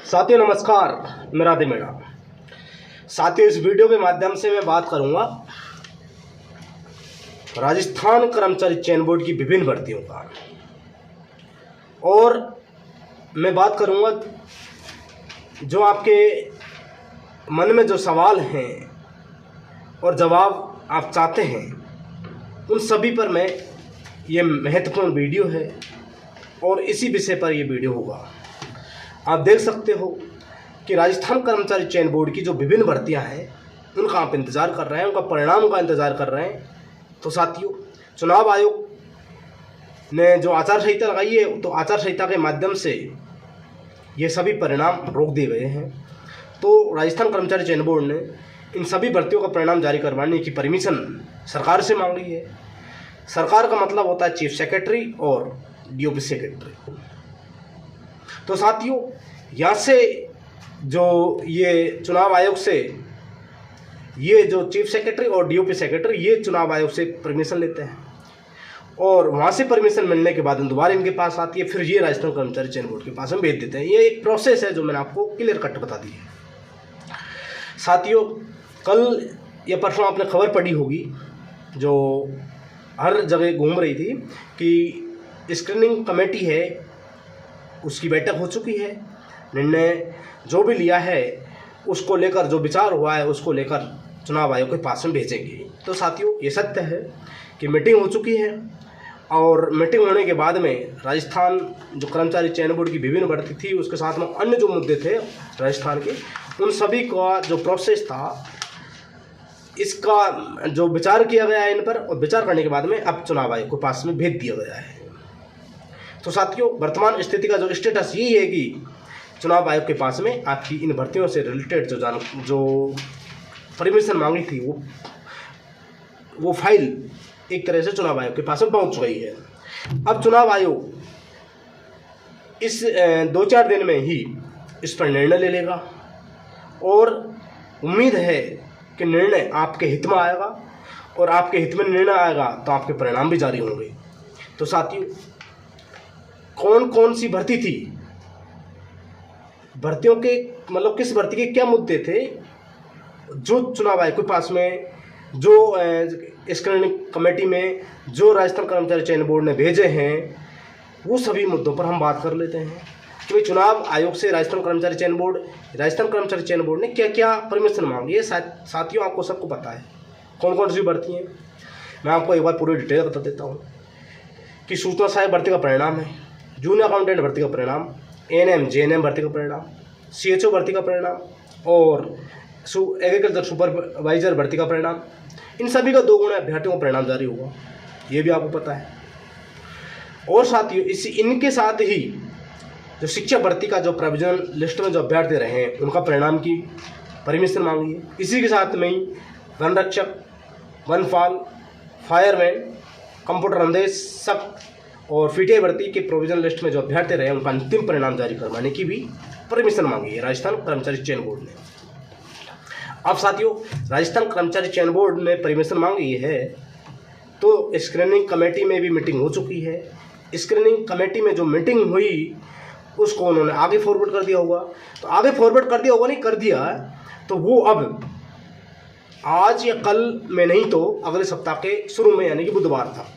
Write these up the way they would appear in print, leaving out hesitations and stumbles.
साथियों नमस्कार, मेरा मेरा साथियों, इस वीडियो के माध्यम से मैं बात करूंगा राजस्थान कर्मचारी चयन बोर्ड की विभिन्न भर्तियों का, और मैं बात करूंगा जो आपके मन में जो सवाल हैं और जवाब आप चाहते हैं उन सभी पर मैं ये महत्वपूर्ण वीडियो है और इसी विषय पर ये वीडियो होगा। आप देख सकते हो कि राजस्थान कर्मचारी चयन बोर्ड की जो विभिन्न भर्तियां हैं उनका आप इंतज़ार कर रहे हैं, उनका परिणाम का इंतज़ार कर रहे हैं। तो साथियों, चुनाव आयोग ने जो आचार संहिता लगाई है, तो आचार संहिता के माध्यम से ये सभी परिणाम रोक दिए गए हैं। तो राजस्थान कर्मचारी चयन बोर्ड ने इन सभी भर्तियों का परिणाम जारी करवाने की परमिशन सरकार से मांगी है। सरकार का मतलब होता है चीफ सेक्रेटरी और डीओपी सेक्रेटरी। तो साथियों, यहाँ से जो ये चुनाव आयोग से ये जो चीफ सेक्रेटरी और डीओपी सेक्रेटरी ये चुनाव आयोग से परमिशन लेते हैं और वहाँ से परमिशन मिलने के बाद दोबारा इनके पास आती है, फिर ये राजस्थान कर्मचारी चयन बोर्ड के पास में भेज देते हैं। ये एक प्रोसेस है जो मैंने आपको क्लियर कट बता दी है। साथियों, कल या परसों आपने खबर पढ़ी होगी जो हर जगह घूम रही थी कि स्क्रीनिंग कमेटी है उसकी बैठक हो चुकी है। निर्णय जो भी लिया है उसको लेकर, जो विचार हुआ है उसको लेकर चुनाव आयोग के पास में भेजेंगे। तो साथियों, ये सत्य है कि मीटिंग हो चुकी है और मीटिंग होने के बाद में राजस्थान जो कर्मचारी चयन बोर्ड की विभिन्न भर्ती थी, उसके साथ में अन्य जो मुद्दे थे राजस्थान के, उन सभी का जो प्रोसेस था इसका जो विचार किया गया है इन पर, और विचार करने के बाद में अब चुनाव आयोग के पास में भेज दिया गया है। तो साथियों, वर्तमान स्थिति का जो स्टेटस यही है कि चुनाव आयोग के पास में आपकी इन भर्तियों से रिलेटेड जो परमिशन मांगी थी वो फाइल एक तरह से चुनाव आयोग के पास में पहुंच गई है। अब चुनाव आयोग इस 2-4 दिन में ही इस पर निर्णय ले लेगा और उम्मीद है कि निर्णय आपके हित में आएगा, और आपके हित में निर्णय आएगा तो आपके परिणाम भी जारी होंगे। तो साथियों, कौन कौन सी भर्ती थी, भर्तियों के मतलब किस भर्ती के क्या मुद्दे थे जो चुनाव आयोग के पास में, जो स्क्रीनिंग कमेटी में जो राजस्थान कर्मचारी चयन बोर्ड ने भेजे हैं, वो सभी मुद्दों पर हम बात कर लेते हैं कि भाई चुनाव आयोग से राजस्थान कर्मचारी चयन बोर्ड ने क्या क्या परमिशन मांगी है। साथियों, आपको सबको पता है कौन कौन सी भर्ती हैं। मैं आपको एक बार पूरी डिटेल बता देता हूँ कि सूचना सहायक भर्ती का परिणाम है, जूनियर अकाउंटेंट भर्ती का परिणाम, एएनएम जेएनएम भर्ती का परिणाम, सीएचओ भर्ती का परिणाम और एग्रीकल्चर सुपरवाइजर भर्ती का परिणाम। इन सभी का 2 गुना अभ्यर्थियों का परिणाम जारी हुआ, ये भी आपको पता है। और साथियों, इनके साथ ही जो शिक्षक भर्ती का जो प्रोविजनल लिस्ट में जो अभ्यर्थी रहे हैं उनका परिणाम की परमिशन मांगी है। इसी के साथ में ही वन रक्षक, वनपाल, फायरमैन, कंप्यूटर अनुदेशक और फीटीआई भर्ती के प्रोविजनल लिस्ट में जो अभ्यर्थी रहे उनका अंतिम परिणाम जारी करवाने की भी परमिशन मांगी है राजस्थान कर्मचारी चयन बोर्ड ने। अब साथियों, राजस्थान कर्मचारी चयन बोर्ड ने परमिशन मांगी है तो स्क्रीनिंग कमेटी में भी मीटिंग हो चुकी है। स्क्रीनिंग कमेटी में जो मीटिंग हुई उसको उन्होंने आगे फॉरवर्ड कर दिया होगा। तो आगे फॉरवर्ड कर दिया होगा, नहीं कर दिया, तो वो अब आज या कल में नहीं तो अगले सप्ताह के शुरू में यानी कि बुधवार था।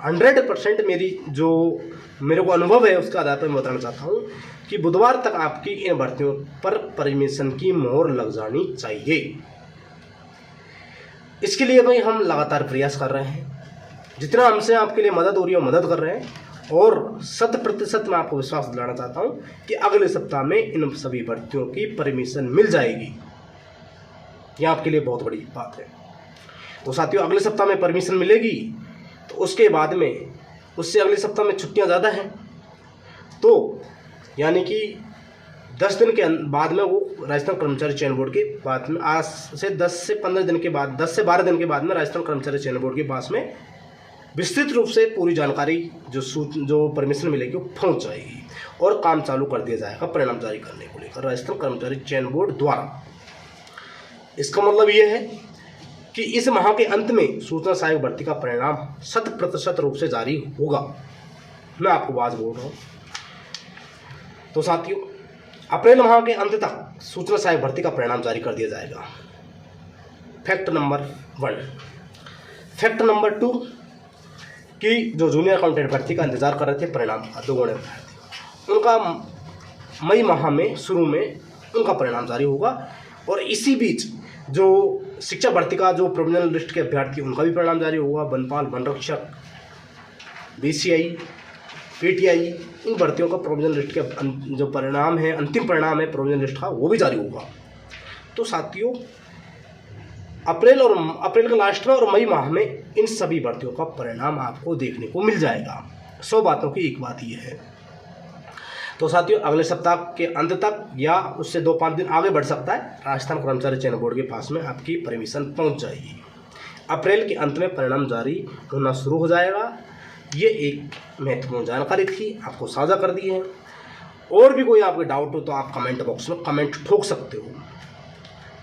100% मेरे को अनुभव है उसका आधार पर मैं बताना चाहता हूँ कि बुधवार तक आपकी इन भर्तियों पर परमिशन की मोहर लग जानी चाहिए। इसके लिए भाई हम लगातार प्रयास कर रहे हैं, जितना हमसे आपके लिए मदद हो रही है मदद कर रहे हैं, और 100% मैं आपको विश्वास दिलाना चाहता हूँ कि अगले सप्ताह में इन सभी भर्तियों की परमिशन मिल जाएगी। यह आपके लिए बहुत बड़ी बात है। तो साथियों, अगले सप्ताह में परमिशन मिलेगी तो उसके बाद में, उससे अगले सप्ताह में छुट्टियां ज़्यादा हैं, तो यानी कि 10 दिन के बाद में वो राजस्थान कर्मचारी चयन बोर्ड के बाद में, आज से 10 से 15 दिन के बाद, 10 से 12 दिन के बाद में राजस्थान कर्मचारी चयन बोर्ड के पास में विस्तृत रूप से पूरी जानकारी जो परमिशन मिलेगी वो पहुंच जाएगी और काम चालू कर दिया जाएगा परिणाम जारी करने को लेकर राजस्थान कर्मचारी चयन बोर्ड द्वारा। इसका मतलब ये है कि इस माह के अंत में सूचना सहायक भर्ती का परिणाम 100% रूप से जारी होगा। मैं आपको बात बोल रहा हूँ। तो साथियों, अप्रैल माह के अंत तक सूचना सहायक भर्ती का परिणाम जारी कर दिया जाएगा। Fact number 1। फैक्ट नंबर 2 कि जो जूनियर अकाउंटेंट भर्ती का इंतजार कर रहे थे परिणाम 2 गुणे अभ्यर्थी, उनका मई माह में शुरू में उनका परिणाम जारी होगा। और इसी बीच जो शिक्षक भर्ती का जो प्रोविजनल लिस्ट के अभ्यर्थी उनका भी परिणाम जारी होगा। वनपाल, वन रक्षक, BCI, PTI, इन भर्तियों का प्रोविजनल लिस्ट के जो परिणाम है, अंतिम परिणाम है प्रोविजनल लिस्ट का, वो भी जारी होगा। तो साथियों, अप्रैल के लास्ट में और मई माह में इन सभी भर्तियों का परिणाम आपको देखने को मिल जाएगा। 100 बातों की एक बात ये है। तो साथियों, अगले सप्ताह के अंत तक या उससे 2-5 दिन आगे बढ़ सकता है, राजस्थान कर्मचारी चयन बोर्ड के पास में आपकी परमिशन पहुंच जाएगी। अप्रैल के अंत में परिणाम जारी होना शुरू हो जाएगा। ये एक महत्वपूर्ण जानकारी थी, आपको साझा कर दी है। और भी कोई आपके डाउट हो तो आप कमेंट बॉक्स में कमेंट ठोक सकते हो।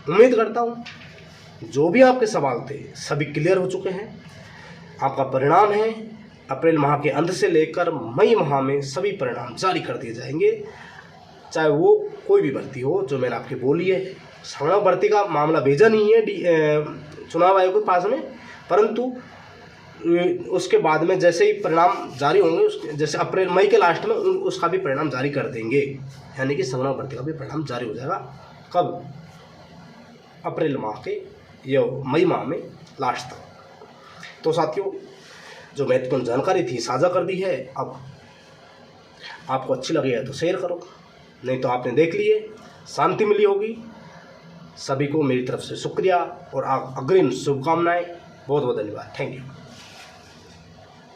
उम्मीद करता हूँ जो भी आपके सवाल थे सभी क्लियर हो चुके हैं। आपका परिणाम है अप्रैल माह के अंत से लेकर मई माह में सभी परिणाम जारी कर दिए जाएंगे, चाहे वो कोई भी भर्ती हो जो मैंने आपकी बोली है। संगणक भर्ती का मामला भेजा नहीं है चुनाव आयोग के पास में, परंतु उसके बाद में जैसे ही परिणाम जारी होंगे, जैसे मई के लास्ट में उसका भी परिणाम जारी कर देंगे, यानी कि संगणक भर्ती का भी परिणाम जारी हो जाएगा। कब? अप्रैल माह के या मई माह में लास्ट तक। तो साथियों, जो महत्वपूर्ण जानकारी थी साझा कर दी है। अब आपको अच्छी लगी है तो शेयर करो, नहीं तो आपने देख लिए, शांति मिली होगी। सभी को मेरी तरफ से शुक्रिया और अग्रिम शुभकामनाएं। बहुत बहुत धन्यवाद। Thank you.